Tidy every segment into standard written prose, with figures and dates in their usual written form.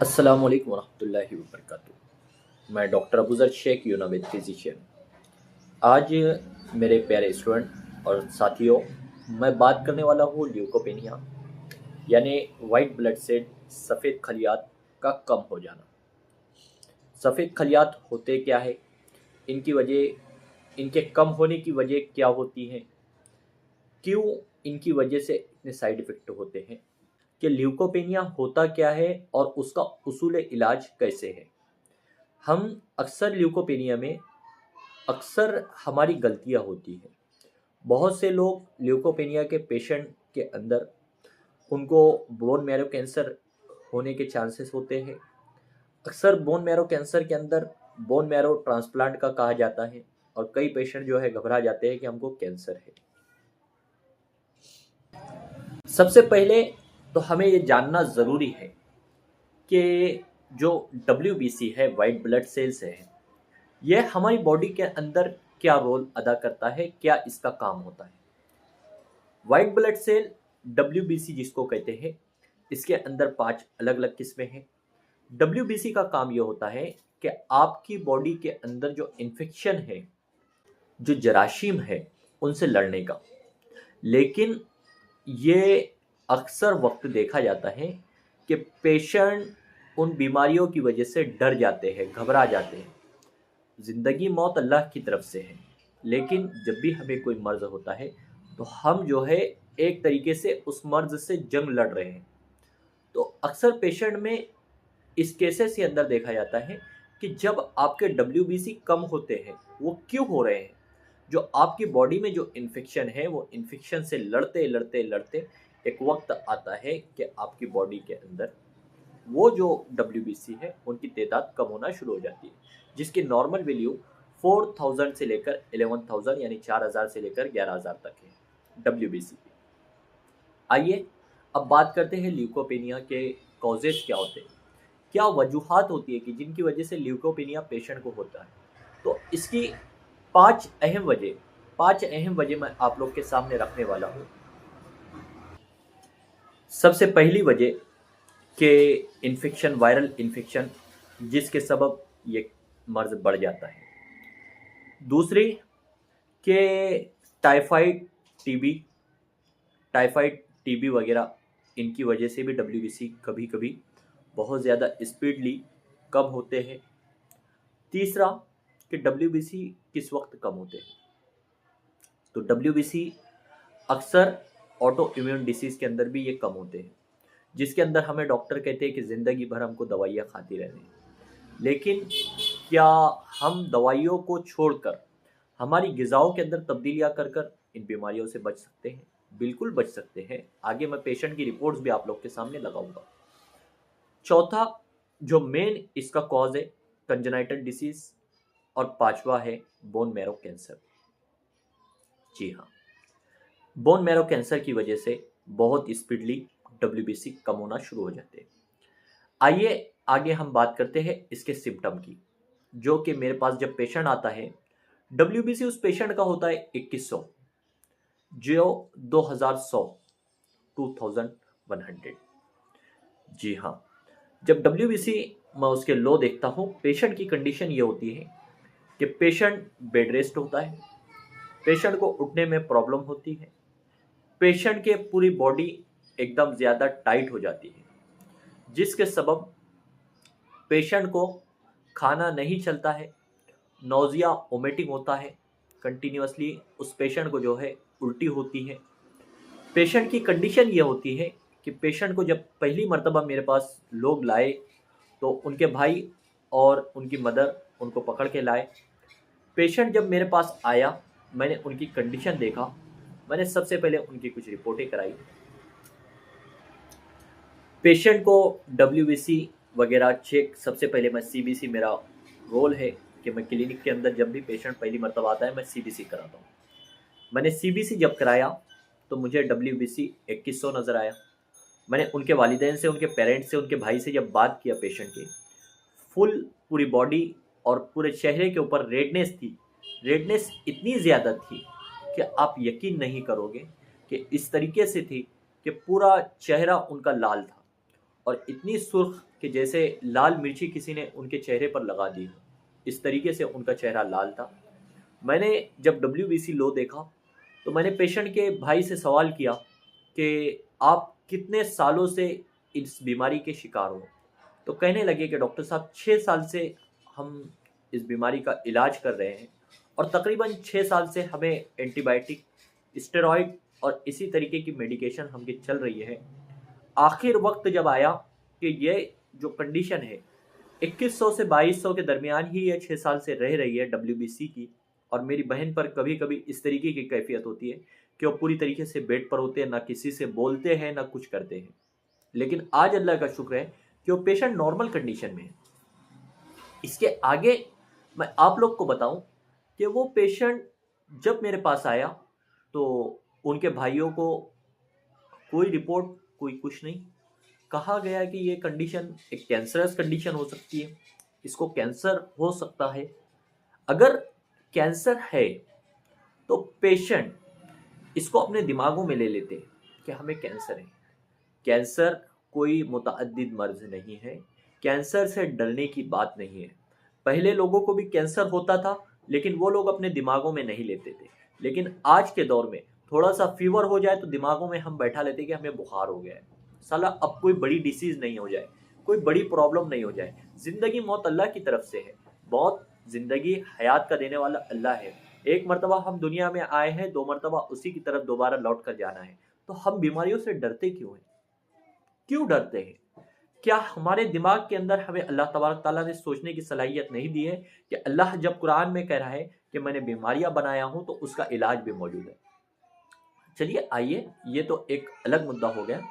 अस्सलाम वालेकुम वरहमतुल्लाहि वबरकातुहू। मैं डॉक्टर अबूज़र शेख यूनाविद फिजिशियन। आज मेरे प्यारे स्टूडेंट और साथियों, मैं बात करने वाला हूँ ल्यूकोपेनिया यानी वाइट ब्लड सेल सफ़ेद खलियात का कम हो जाना। सफ़ेद खलियात होते क्या है, इनकी वजह, इनके कम होने की वजह क्या होती हैं, क्यों इनकी वजह से इतने साइड इफ़ेक्ट होते हैं, कि ल्यूकोपेनिया होता क्या है और उसका उसूल इलाज कैसे है। हम अक्सर ल्यूकोपेनिया में अक्सर हमारी गलतियां होती हैं। बहुत से लोग ल्यूकोपेनिया के पेशेंट के अंदर उनको बोन मैरो कैंसर होने के चांसेस होते हैं। अक्सर बोन मैरो कैंसर के अंदर बोन मैरो ट्रांसप्लांट का कहा जाता है और कई पेशेंट जो है घबरा जाते हैं कि हमको कैंसर है। सबसे पहले तो हमें ये जानना ज़रूरी है कि जो WBC है, वाइट ब्लड सेल्स है, यह हमारी बॉडी के अंदर क्या रोल अदा करता है, क्या इसका काम होता है। वाइट ब्लड सेल WBC जिसको कहते हैं, इसके अंदर 5 अलग अलग किस्में हैं। WBC का काम यह होता है कि आपकी बॉडी के अंदर जो इन्फेक्शन है, जो जरासीम है, उनसे लड़ने का। लेकिन ये अक्सर वक्त देखा जाता है कि पेशेंट उन बीमारियों की वजह से डर जाते हैं, घबरा जाते हैं। ज़िंदगी मौत अल्लाह की तरफ से है, लेकिन जब भी हमें कोई मर्ज़ होता है तो हम जो है एक तरीके से उस मर्ज़ से जंग लड़ रहे हैं। तो अक्सर पेशेंट में इस केसेस के अंदर देखा जाता है कि जब आपके WBC कम होते हैं, वो क्यों हो रहे हैं? जो आपकी बॉडी में जो इन्फेक्शन है, वो इन्फेक्शन से लड़ते लड़ते लड़ते एक वक्त आता है कि आपकी बॉडी के अंदर वो जो WBC है उनकी तादाद कम होना शुरू हो जाती है, जिसकी नॉर्मल वैल्यू 4000 से लेकर 11000 यानी 4000 से लेकर 11000 तक है WBC की। आइए अब बात करते हैं ल्यूकोपेनिया के कॉजेज क्या होते हैं, क्या वजूहात होती है कि जिनकी वजह से ल्यूकोपेनिया पेशेंट को होता है। तो इसकी 5 अहम वजह मैं आप लोग के सामने रखने वाला हूँ। सबसे पहली वजह के इन्फेक्शन, वायरल इन्फेक्शन, जिसके सबब ये मर्ज बढ़ जाता है। दूसरी के टाइफाइड टीबी, वगैरह, इनकी वजह से भी WBC कभी कभी बहुत ज़्यादा स्पीडली कम होते हैं। तीसरा कि WBC किस वक्त कम होते हैं, तो WBC अक्सर ऑटो इम्यून डिसीज़ के अंदर भी ये कम होते हैं, जिसके अंदर हमें डॉक्टर कहते हैं कि ज़िंदगी भर हमको दवाइयाँ खाती रहनी है। लेकिन क्या हम दवाइयों को छोड़कर हमारी ग़िज़ाओं के अंदर तब्दीलियाँ कर कर इन बीमारियों से बच सकते हैं? बिल्कुल बच सकते हैं। आगे मैं पेशेंट की रिपोर्ट्स भी आप लोग के सामने लगाऊंगा। चौथा जो मेन इसका कॉज है कंजेनाइटल डिसीज़, और पांचवा है बोन मैरो कैंसर। जी हाँ, बोन मैरो कैंसर की वजह से बहुत स्पीडली WBC कम होना शुरू हो जाते हैं। आइए आगे हम बात करते हैं इसके सिम्टम की, जो कि मेरे पास जब पेशेंट आता है, WBC उस पेशेंट का होता है 2100, जो 2100। जी हाँ, जब WBC मैं उसके लो देखता हूँ, पेशेंट की कंडीशन ये होती है कि पेशेंट बेड रेस्ट होता है, पेशेंट को उठने में प्रॉब्लम होती है, पेशेंट के पूरी बॉडी एकदम ज़्यादा टाइट हो जाती है, जिसके सबब पेशेंट को खाना नहीं चलता है, नौजिया वोमिटिंग होता है, कंटिन्यूसली उस पेशेंट को जो है उल्टी होती है। पेशेंट की कंडीशन ये होती है कि पेशेंट को जब पहली मर्तबा मेरे पास लोग लाए तो उनके भाई और उनकी मदर उनको पकड़ के लाए। पेशेंट जब मेरे पास आया, मैंने उनकी कंडीशन देखा, मैंने सबसे पहले उनकी कुछ रिपोर्टें कराई। पेशेंट को WBC वगैरह चेक, सबसे पहले मैं CBC, मेरा रोल है कि मैं क्लिनिक के अंदर जब भी पेशेंट पहली मर्तबा आता है मैं CBC कराता हूँ। मैंने CBC जब कराया तो मुझे WBC 2100 नज़र आया। मैंने उनके वालिदैन से, उनके पेरेंट्स से, उनके भाई से जब बात किया पेशेंट की, पूरी बॉडी और पूरे चेहरे के ऊपर रेडनेस थी। रेडनेस इतनी ज़्यादा थी कि आप यकीन नहीं करोगे कि इस तरीके से थी कि पूरा चेहरा उनका लाल था और इतनी सुर्ख कि जैसे लाल मिर्ची किसी ने उनके चेहरे पर लगा दी हो, इस तरीके से उनका चेहरा लाल था। मैंने जब WBC लो देखा तो मैंने पेशेंट के भाई से सवाल किया कि आप कितने सालों से इस बीमारी के शिकार हो। तो कहने लगे कि डॉक्टर साहब 6 साल से हम इस बीमारी का इलाज कर रहे हैं और तकरीबन 6 साल से हमें एंटीबायोटिक, स्टेरॉइड और इसी तरीके की मेडिकेशन हमकी चल रही है। आखिर वक्त जब आया कि ये जो कंडीशन है 2100 से 2200 के दरमियान ही ये 6 साल से रह रही है WBC की, और मेरी बहन पर कभी कभी इस तरीके की कैफियत होती है कि वो पूरी तरीके से बेड पर होते हैं, ना किसी से बोलते हैं ना कुछ करते हैं। लेकिन आज अल्लाह का शुक्र है कि वो पेशेंट नॉर्मल कंडीशन में है। इसके आगे मैं आप लोग को बताऊं कि वो पेशेंट जब मेरे पास आया तो उनके भाइयों को कोई रिपोर्ट, कोई कुछ नहीं। कहा गया कि ये कंडीशन एक कैंसरस कंडीशन हो सकती है, इसको कैंसर हो सकता है। अगर कैंसर है तो पेशेंट इसको अपने दिमागों में ले लेते हैं कि हमें कैंसर है। कैंसर कोई मुतअद्दिद मर्ज नहीं है, कैंसर से डरने की बात नहीं है। पहले लोगों को भी कैंसर होता था लेकिन वो लोग अपने दिमागों में नहीं लेते थे। लेकिन आज के दौर में थोड़ा सा फीवर हो जाए तो दिमागों में हम बैठा लेते कि हमें बुखार हो गया है। साला अब कोई बड़ी डिसीज नहीं हो जाए, कोई बड़ी प्रॉब्लम नहीं हो जाए। जिंदगी मौत अल्लाह की तरफ से है। बहुत जिंदगी हयात का देने वाला अल्लाह है। एक मरतबा हम दुनिया में आए हैं, 2 मरतबा उसी की तरफ दोबारा लौट कर जाना है। तो हम बीमारियों से डरते क्यों हैं? क्यों डरते हैं? क्या हमारे दिमाग के अंदर हमें अल्लाह तबारक ताला ने सोचने की सलाहियत नहीं दी है कि अल्लाह जब कुरान में कह रहा है कि मैंने बीमारियां बनाया हूं तो उसका इलाज भी मौजूद है। चलिए आइए, ये तो एक अलग मुद्दा हो गया,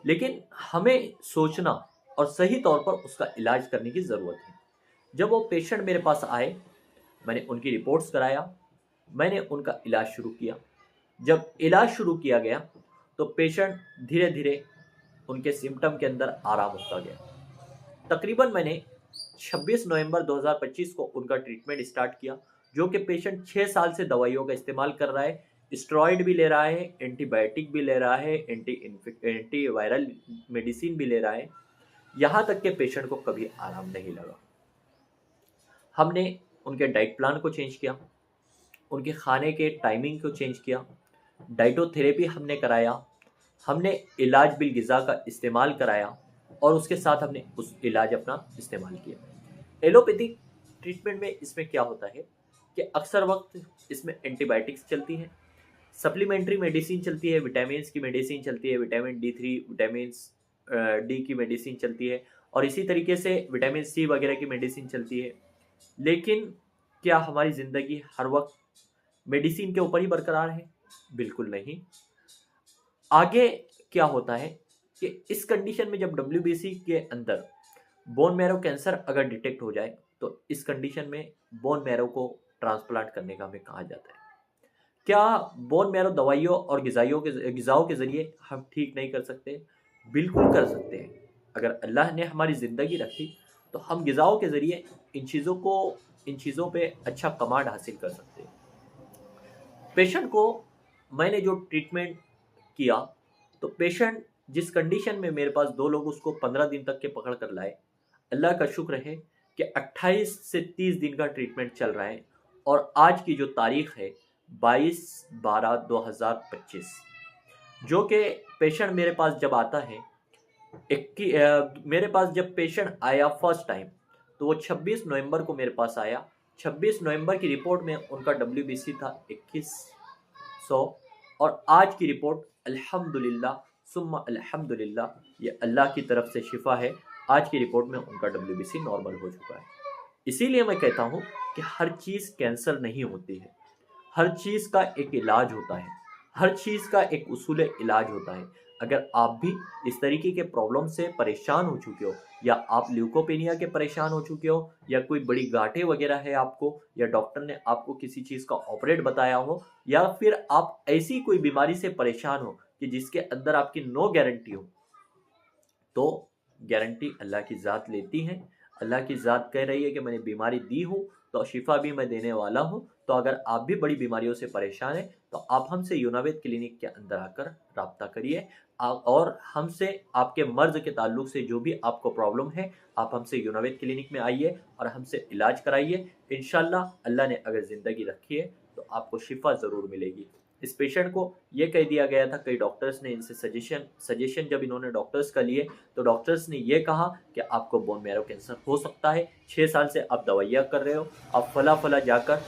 लेकिन हमें सोचना और सही तौर पर उसका इलाज करने की ज़रूरत है। जब वो पेशेंट मेरे पास आए, मैंने उनकी रिपोर्ट्स कराया, मैंने उनका इलाज शुरू किया। जब इलाज शुरू किया गया तो पेशेंट धीरे धीरे उनके सिम्टम के अंदर आराम होता गया। तकरीबन मैंने 26 नवंबर 2025 को उनका ट्रीटमेंट स्टार्ट किया, जो कि पेशेंट 6 साल से दवाइयों का इस्तेमाल कर रहा है। स्टेरॉइड भी ले रहा है, एंटीबायोटिक भी ले रहा है, एंटी वायरल मेडिसिन भी ले रहा है। यहाँ तक के पेशेंट को कभी आराम नहीं लगा। हमने उनके डाइट प्लान को चेंज किया, उनके खाने के टाइमिंग को चेंज किया, डाइटोथेरेपी हमने कराया, हमने इलाज बिल ग़िज़ा का इस्तेमाल कराया और उसके साथ हमने उस इलाज अपना इस्तेमाल किया। एलोपैथिक ट्रीटमेंट में इसमें क्या होता है कि अक्सर वक्त इसमें एंटीबायोटिक्स चलती हैं, सप्लीमेंट्री मेडिसिन चलती है, विटामिन की मेडिसिन चलती है, विटामिन D3, विटामिन डी की मेडिसिन चलती है, और इसी तरीके से विटामिन C वगैरह की मेडिसिन चलती है। लेकिन क्या हमारी ज़िंदगी हर वक्त मेडिसिन के ऊपर ही बरकरार है? बिल्कुल नहीं। आगे क्या होता है कि इस कंडीशन में जब WBC के अंदर बोन मैरो कैंसर अगर डिटेक्ट हो जाए तो इस कंडीशन में बोन मैरो को ट्रांसप्लांट करने का हमें कहा जाता है। क्या बोन मैरो दवाइयों और ग़िज़ाओं के ज़रिए हम ठीक नहीं कर सकते? बिल्कुल कर सकते हैं। अगर अल्लाह ने हमारी ज़िंदगी रखी तो हम ग़िज़ाओं के ज़रिए इन चीज़ों पे अच्छा कमांड हासिल कर सकते हैं। पेशेंट को मैंने जो ट्रीटमेंट किया तो पेशेंट जिस कंडीशन में मेरे पास 2 लोग उसको 15 दिन तक के पकड़ कर लाए, अल्लाह का शुक्र है कि 28 से 30 दिन का ट्रीटमेंट चल रहा है और आज की जो तारीख है 22/12/2025, जो कि पेशेंट मेरे पास जब आता है मेरे पास जब पेशेंट आया फर्स्ट टाइम तो वो 26 नवंबर को मेरे पास आया। 26 नवंबर की रिपोर्ट में उनका WBC था 2100 और आज की रिपोर्ट अल्हम्दुलिल्लाह सुम्मा अल्हम्दुलिल्लाह, ये अल्लाह की तरफ से शिफा है। आज की रिपोर्ट में उनका WBC नॉर्मल हो चुका है। इसीलिए मैं कहता हूँ कि हर चीज़ कैंसर नहीं होती है, हर चीज़ का एक इलाज होता है, हर चीज़ का एक उसूल इलाज होता है। अगर आप भी इस तरीके के प्रॉब्लम से परेशान हो चुके हो, या आप ल्यूकोपेनिया के परेशान हो चुके हो, या कोई बड़ी गांठें वगैरह है आपको, या डॉक्टर ने आपको किसी चीज़ का ऑपरेट बताया हो, या फिर आप ऐसी कोई बीमारी से परेशान हो कि जिसके अंदर आपकी नो गारंटी हो, तो गारंटी अल्लाह की ज़ात लेती है। अल्लाह की ज़ात कह रही है कि मैंने बीमारी दी हूँ तो शिफा भी मैं देने वाला हूँ। तो अगर आप भी बड़ी बीमारियों से परेशान हैं तो आप हमसे यूनावेद क्लिनिक के अंदर आकर रब्ता करिए। और हमसे आपके मर्ज़ के ताल्लुक से जो भी आपको प्रॉब्लम है, आप हमसे यूनावेद क्लिनिक में आइए और हमसे इलाज कराइए। इंशाअल्लाह अल्लाह ने अगर ज़िंदगी रखी है तो आपको शिफ़ा ज़रूर मिलेगी। इस पेशेंट को ये कह दिया गया था, कई डॉक्टर्स ने इनसे सजेशन जब इन्होंने डॉक्टर्स का लिए तो डॉक्टर्स ने ये कहा कि आपको बोन मैरो कैंसर हो सकता है, 6 साल से आप दवाइयाँ कर रहे हो, आप फला जाकर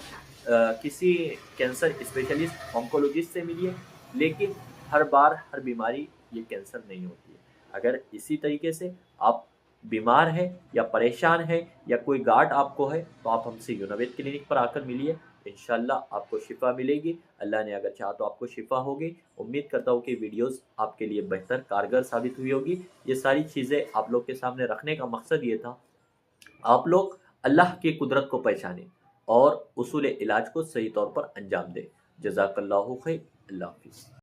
किसी कैंसर स्पेशलिस्ट ऑन्कोलॉजिस्ट से मिलिए, लेकिन हर बार हर बीमारी ये कैंसर नहीं होती है। अगर इसी तरीके से आप बीमार हैं या परेशान हैं या कोई गांठ आपको है तो आप हमसे यूनावेद क्लिनिक पर आकर मिलिए। इंशाल्लाह आपको शिफा मिलेगी। अल्लाह ने अगर चाहा तो आपको शिफा होगी। उम्मीद करता हूँ कि वीडियोस आपके लिए बेहतर कारगर साबित हुई होगी। ये सारी चीज़ें आप लोग के सामने रखने का मकसद ये था, आप लोग अल्लाह की कुदरत को पहचानें और उसूल इलाज को सही तौर पर अंजाम दें। जज़ाकल्लाहु खैर। अल्लाह हाफ़िज़।